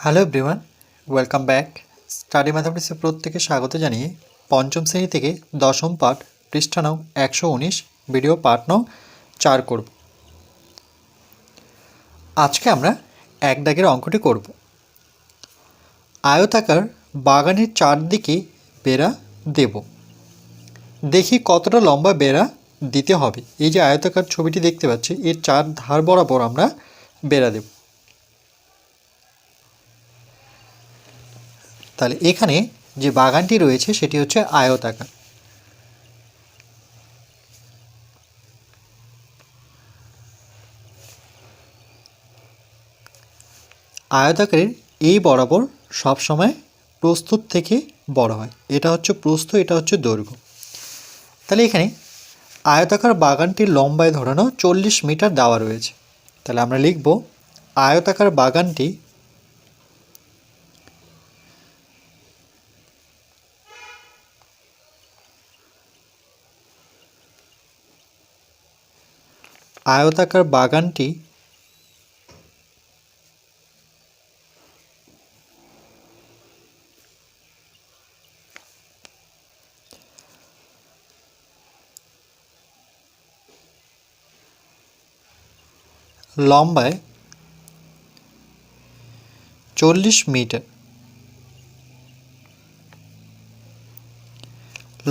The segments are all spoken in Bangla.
Hello everyone, welcome back. Study ম্যাথামেটিক্সে প্রত্যেকে স্বাগত জানিয়ে পঞ্চম শ্রেণী থেকে দশম পাঠ পৃষ্ঠা নং 119 ভিডিও পাঠ নং 4 করব। আজকে আমরা এক দাগের অঙ্কটি করব। আয়তাকার বাগানের চারদিকে বেড়া দেব। দেখি কতটা লম্বা বেড়া দিতে হবে। এই যে আয়তাকার ছবিটি দেখতে পাচ্ছি, এর চার ধার বরাবর আমরা বেড়া দেব। তাহলে এখানে যে বাগানটি রয়েছে সেটি হচ্ছে আয়তাকার। আয়তাকারের এই বরাবর সবসময় প্রস্থ থেকে বড় হয়। এটা হচ্ছে প্রস্থ, এটা হচ্ছে দৈর্ঘ্য। তাহলে এখানে আয়তাকার বাগানটির লম্বায় ধরানো 40 মিটার দেওয়া রয়েছে। তাহলে আমরা লিখব আয়তাকার বাগানটি আয়তাকার বাগানটি লম্বায় 40 মিটার।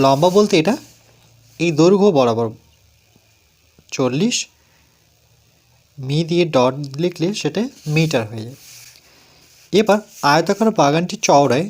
লম্বা বলতে এটা এই দৈর্ঘ্য বরাবর 40, মি দিয়ে ডট লিখলে সেটা মিটার হয়ে যায়। এবার আয়তাকার বাগানটি চওড়ায়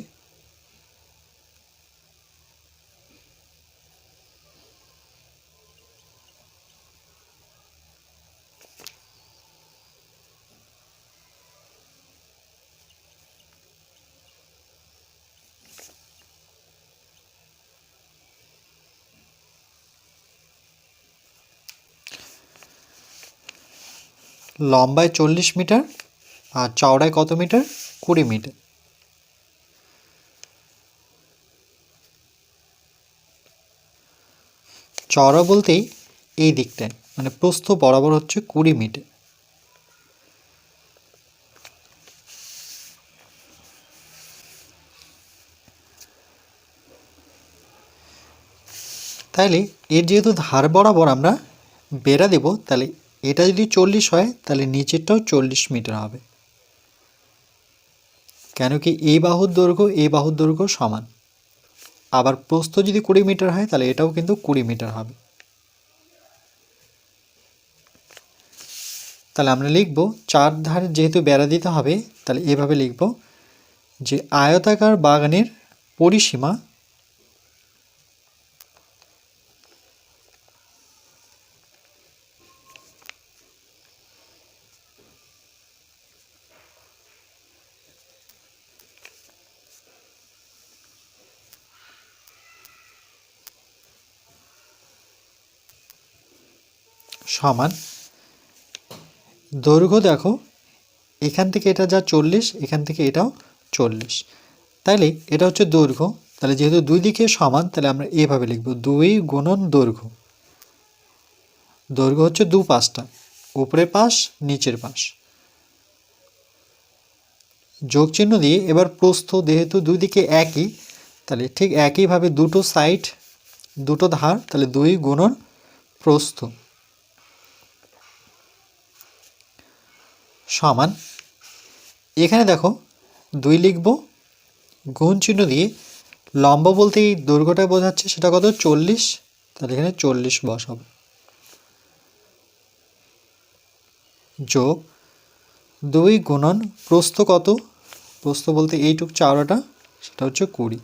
লম্বায় 40 মিটার আর চওড়ায় কত মিটার? 20 মিটার। চওড়া বলতেই এই দিকটায়, মানে প্রস্থ বরাবর হচ্ছে 20 মিটার। তাহলে এর যেহেতু ধার বরাবর আমরা বেড়া দেব, তাহলে এটা যদি 40 হয় তাহলে নিচেরটাও 40 মিটার হবে। কেন কি এই বাহুর দৈর্ঘ্য সমান। আবার প্রস্থ যদি 20 মিটার হয় তাহলে এটাও কিন্তু 20 মিটার হবে। তাহলে আমরা লিখব চার ধারে যেহেতু বেড়া দিতে হবে, তাহলে এভাবে লিখব যে আয়তাকার বাগানের পরিসীমা সমান দৈর্ঘ্য, দেখো এখান থেকে এটা যা 40, এখান থেকে এটাও 40, তাহলে এটা হচ্ছে দৈর্ঘ্য। তাহলে যেহেতু দুই দিকে সমান, তাহলে আমরা এভাবে লিখব 2 গুণন দৈর্ঘ্য। দৈর্ঘ্য হচ্ছে দু পাশটা, উপরের পাশ নিচের পাশ, যোগ চিহ্ন দিয়ে। এবার প্রস্থ যেহেতু দুই দিকে একই, তাহলে ঠিক একইভাবে দুটো সাইড, দুটো ধার, তাহলে 2 গুণন প্রস্থ সমান। এখানে দেখো 2 লিখব, গুণ চিহ্ন দিয়ে লম্বা বলতে এই দৈর্ঘ্যটা বোঝাচ্ছে, সেটা কত? 40, তাহলে এখানে 40 বসাবো, যোগ 2 গুণন প্রস্থ কত? প্রস্থ বলতে এইটুক চওড়াটা, সেটা হচ্ছে 20।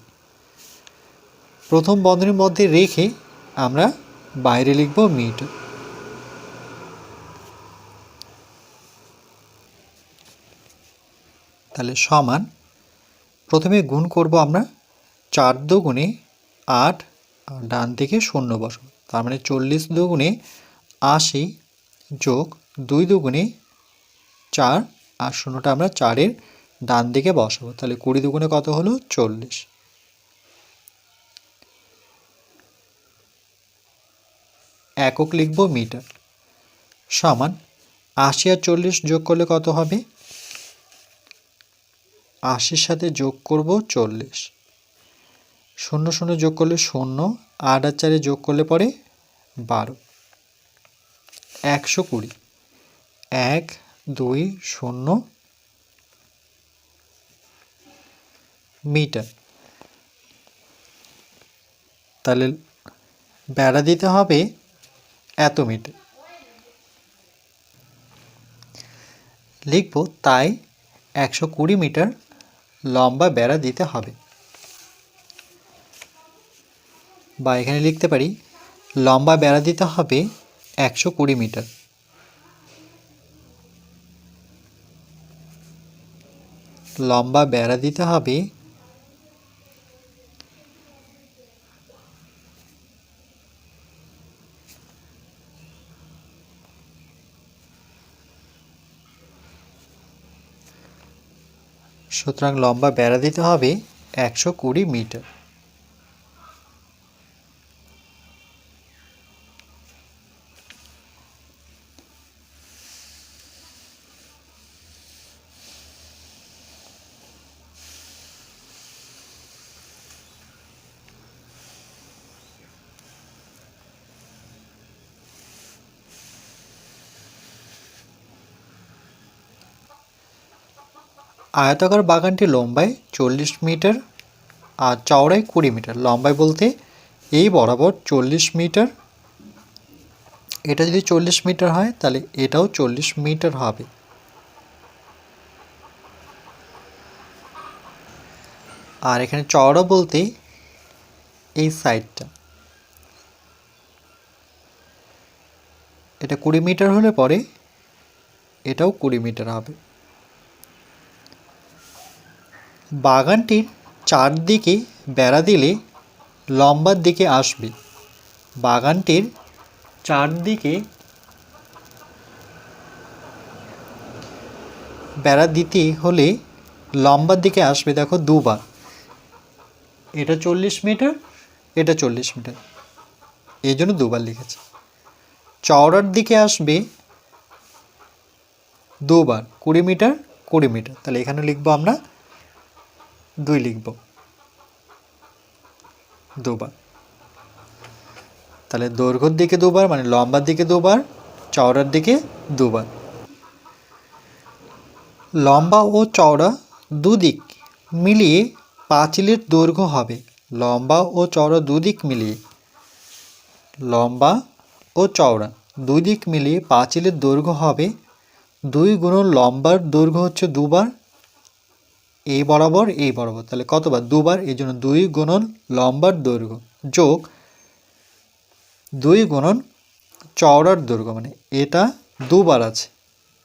প্রথম বন্ধনীর মধ্যে রেখে আমরা বাইরে লিখব মিটার। তাহলে সমান, প্রথমে গুণ করব আমরা, 4 দুগুণে 8 আর ডান দিকে 0 বসাবো, তার মানে 40 দুগুণে 80 যোগ 2 দুগুণে 4 আর 0টা আমরা 4-এর ডান দিকে বসাবো, তাহলে 20 দুগুণে কত হলো? 40। একক লিখব মিটার। সমান 80 আর 40 যোগ করলে কত হবে? 80 সাথে যোগ করব 40, 0 0 যোগ করলে 0, 8 আর 4 যোগ করলে পরে 12, 120, 1 2 0 মিটার। তাহলে বেড়া দিতে হবে এত মিটার। লিখব তাই 120 মিটার লম্বা বেড়া দিতে হবে। বা এখানে লিখতে পারি লম্বা বেড়া দিতে হবে 120 মিটার। লম্বা বেড়া দিতে হবে সুতরাং লম্বা বেড়া দিতে হবে 120 মিটার। আয়তাকার বাগানটি লম্বায় 40 মিটার আর চওড়ায় 20 মিটার। লম্বায় বলতে এই বরাবর 40 মিটার, এটা যদি 40 মিটার হয় তাহলে এটাও 40 মিটার হবে। আর এখানে চওড়া বলতে এই সাইডটা, এটা 20 মিটার হলে পরে এটাও 20 মিটার হবে। বাগানটির চারদিকে বেড়া দিলে লম্বার দিকে আসবে। বাগানটির চারদিকে বেড়া দিতে হলে লম্বার দিকে আসবে দেখো দুবার। এটা 40 মিটার, এটা 40 মিটার, এই জন্য দুবার লিখেছে। চওড়ার দিকে আসবে দুবার, 20 মিটার 20 মিটার, তাহলে এখানে লিখবো আমরা 2 লিখব, দুবার। তাহলে দৈর্ঘ্যের দিকে দুবার মানে লম্বার দিকে দুবার, চওড়ার দিকে দুবার। লম্বা ও চওড়া দুদিক মিলিয়ে পাঁচিলের দৈর্ঘ্য হবে। লম্বা ও চওড়া দুদিক মিলিয়ে, লম্বা ও চওড়া দুই দিক মিলিয়ে পাঁচিলের দৈর্ঘ্য হবে 2 গুণন লম্বার দৈর্ঘ্য হচ্ছে দুবার, এই বরাবর এই বরাবর, তাহলে কতবার? দুবার, এই জন্য 2 গুণন লম্বার দৈর্ঘ্য যোগ 2 গুণন চওড়ার দৈর্ঘ্য, মানে এটা দুবার আছে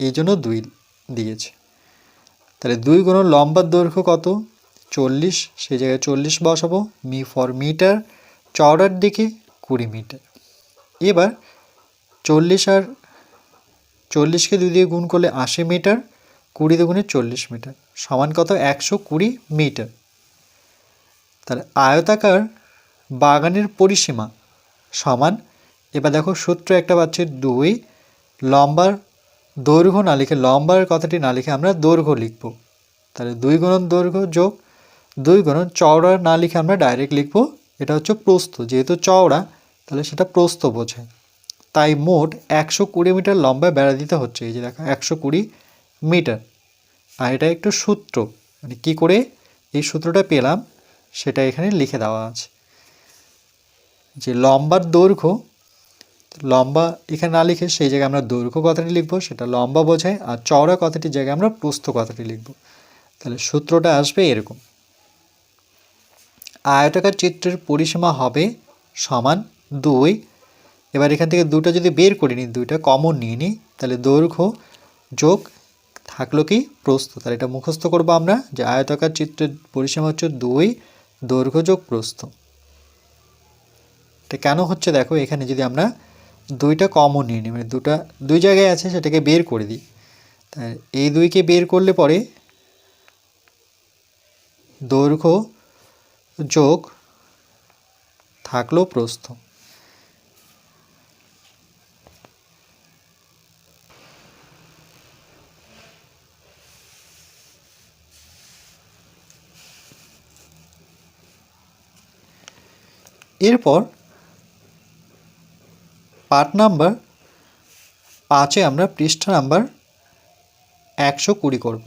এই জন্য 2 দিয়েছে। তাহলে 2 গুণন লম্বার দৈর্ঘ্য কত? 40, সেই জায়গায় 40 বসাবো। মি ফর মিটার, চওড়ার দিকে 20 মিটার। এবার 40 আর 40কে 2 দিয়ে গুণ করলে 80 মিটার, 20 দুগুণে 40 মিটার সমান কত? 120 মিটার। তাহলে আয়তাকার বাগানের পরিসীমা সমান, এবার দেখো সূত্র একটা পাচ্ছি 2 লম্বার দৈর্ঘ্য না লিখে, লম্বার কথাটি না লিখে আমরা দৈর্ঘ্য লিখব। তাহলে 2 গুণন দৈর্ঘ্য যোগ 2 গুণন চওড়া না লিখে আমরা ডাইরেক্ট লিখব, এটা হচ্ছে প্রস্থ, যেহেতু চওড়া তাহলে সেটা প্রস্থ বোঝায়। তাই মোট 120 মিটার লম্বা বেড়া দিতে হচ্ছে। এই যে দেখো 120 মিটার। আর এটা একটু সূত্র, মানে কী করে এই সূত্রটা পেলাম সেটা এখানে লিখে দেওয়া আছে। যে লম্বার দৈর্ঘ্য, লম্বা এখানে না লিখে সেই জায়গায় আমরা দৈর্ঘ্য কথাটি লিখব, সেটা লম্বা বোঝায়। আর চওড়া কথাটির জায়গায় আমরা প্রস্থ কথাটি লিখব। তাহলে সূত্রটা আসবে এরকম, আয়তাকার চিত্রের পরিসীমা হবে সমান 2। এবার এখান থেকে দুটো যদি বের করে নিই, দুইটা কমন নিয়ে নিই, তাহলে দৈর্ঘ্য যোগ থাকলো কি? প্রস্থ। তাহলে এটা মুখস্থ করবো আমরা যে আয়তাকার চিত্রের পরিসীমা হচ্ছে 2 দৈর্ঘ্য যোগ প্রস্থ। এটা কেন হচ্ছে দেখো, এখানে যদি আমরা দুইটা কমন নিয়ে নিই, মানে দুই জায়গায় আছে সেটাকে বের করে দিই, তাই এই 2কে বের করলে পরে দৈর্ঘ্য যোগ থাকলো প্রস্থ। এরপর পার্ট নাম্বার 5-এ আমরা পৃষ্ঠা নাম্বার 120 করব।